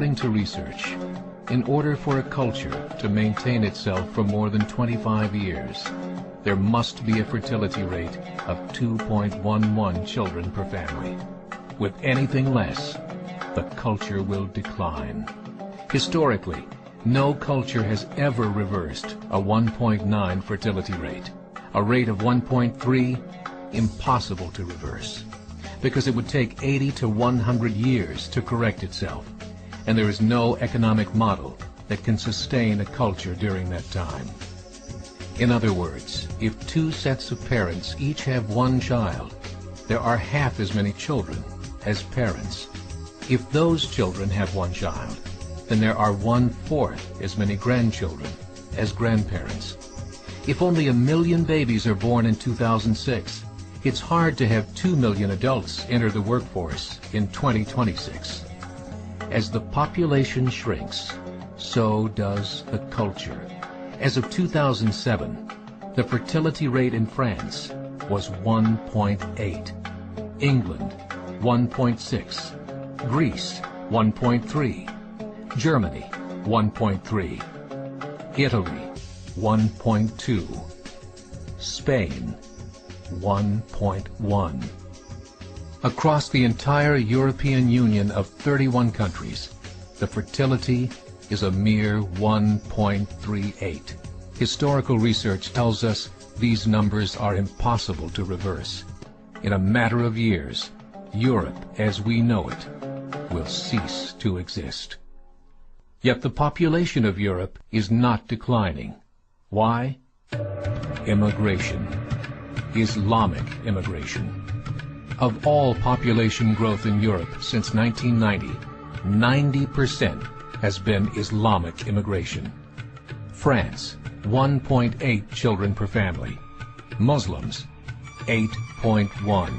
According to research, in order for a culture to maintain itself for more than 25 years, there must be a fertility rate of 2.11 children per family. With anything less, the culture will decline. Historically, no culture has ever reversed a 1.9 fertility rate. A rate of 1.3, impossible to reverse, because it would take 80 to 100 years to correct itself, and there is no economic model that can sustain a culture during that time. In other words, if two sets of parents each have one child, there are half as many children as parents. If those children have one child, then there are 1/4 as many grandchildren as grandparents. If only 1 million babies are born in 2006, it's hard to have 2 million adults enter the workforce in 2026. As the population shrinks, so does the culture. As of 2007, the fertility rate in France was 1.8, England 1.6, Greece 1.3, Germany 1.3, Italy 1.2, Spain 1.1. Across the entire European Union of 31 countries, the fertility is a mere 1.38. Historical research tells us these numbers are impossible to reverse. In a matter of years, Europe as we know it will cease to exist. Yet the population of Europe is not declining. Why? Immigration. Islamic immigration. Of all population growth in Europe since 1990, 90% has been Islamic immigration. France, 1.8 children per family. Muslims, 8.1.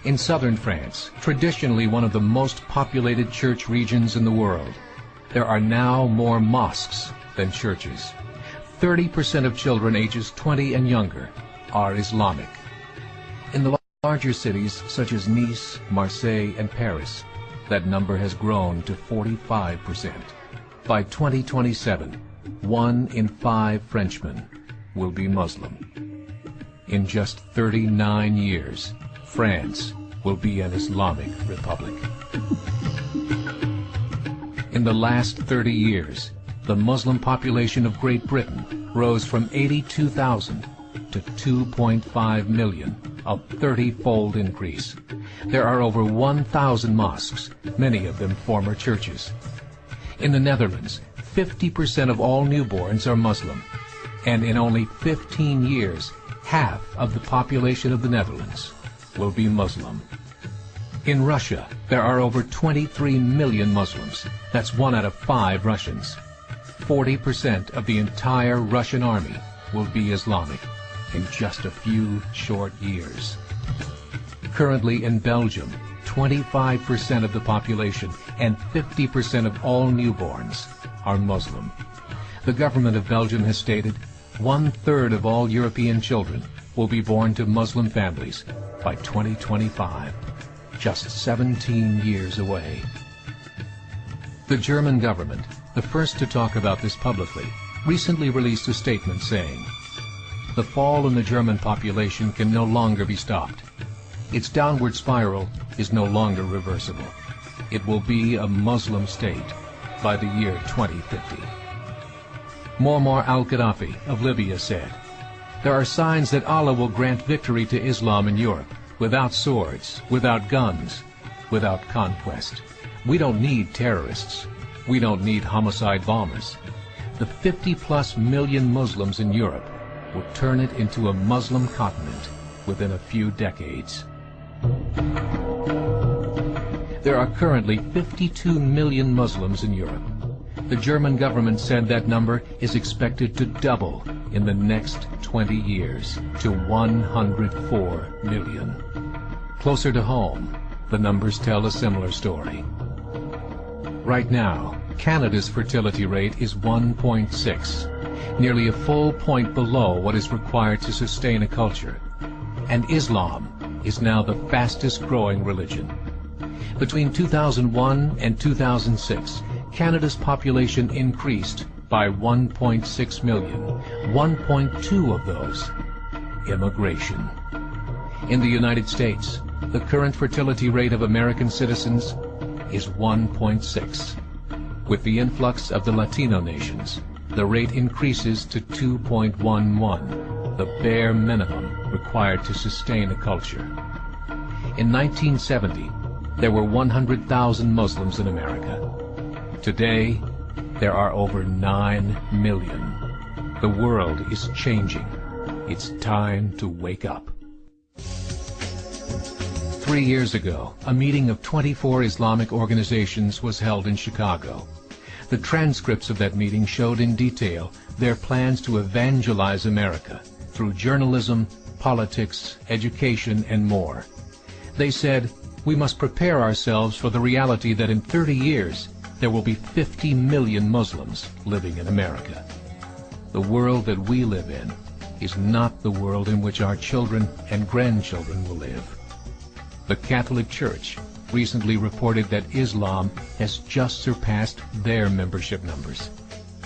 In southern France, traditionally one of the most populated church regions in the world, there are now more mosques than churches. 30% of children ages 20 and younger are Islamic. In the larger cities such as Nice, Marseille, and Paris, that number has grown to 45%. By 2027, 1 in 5 Frenchmen will be Muslim. In just 39 years, France will be an Islamic republic. In the last 30 years, the Muslim population of Great Britain rose from 82,000 to 2.5 million, a 30-fold increase. There are over 1,000 mosques, many of them former churches. In the Netherlands, 50% of all newborns are Muslim, and in only 15 years, half of the population of the Netherlands will be Muslim. In Russia, there are over 23 million Muslims. That's 1 out of 5 Russians. 40% of the entire Russian army will be Islamic in just a few short years. Currently in Belgium, 25% of the population and 50% of all newborns are Muslim. The government of Belgium has stated 1/3 of all European children will be born to Muslim families by 2025, just 17 years away. The German government, the first to talk about this publicly, recently released a statement saying, "The fall in the German population can no longer be stopped. Its downward spiral is no longer reversible. It will be a Muslim state by the year 2050. Muammar al-Gaddafi of Libya said, "There are signs that Allah will grant victory to Islam in Europe, without swords, without guns, without conquest. We don't need terrorists. We don't need homicide bombers. The 50+ million Muslims in Europe will turn it into a Muslim continent within a few decades." There are currently 52 million Muslims in Europe. The German government said that number is expected to double in the next 20 years to 104 million. Closer to home, the numbers tell a similar story. Right now, Canada's fertility rate is 1.6, nearly a full point below what is required to sustain a culture. And Islam is now the fastest growing religion. Between 2001 and 2006, Canada's population increased by 1.6 million, 1.2 of those immigration. In the United States, the current fertility rate of American citizens is 1.6. With the influx of the Latino nations, the rate increases to 2.11, the bare minimum required to sustain a culture. In 1970, there were 100,000 Muslims in America. Today, there are over 9 million. The world is changing. It's time to wake up. 3 years ago, a meeting of 24 Islamic organizations was held in Chicago. The transcripts of that meeting showed in detail their plans to evangelize America through journalism, politics, education, and more. They said, we must prepare ourselves for the reality that in 30 years, there will be 50 million Muslims living in America. The world that we live in is not the world in which our children and grandchildren will live. The Catholic Church recently reported that Islam has just surpassed their membership numbers.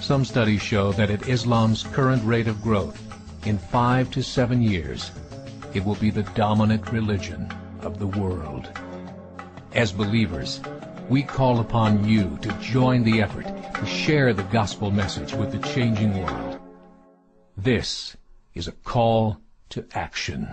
Some studies show that at Islam's current rate of growth, in 5 to 7 years, it will be the dominant religion of the world. As believers, we call upon you to join the effort to share the gospel message with the changing world. This is a call to action.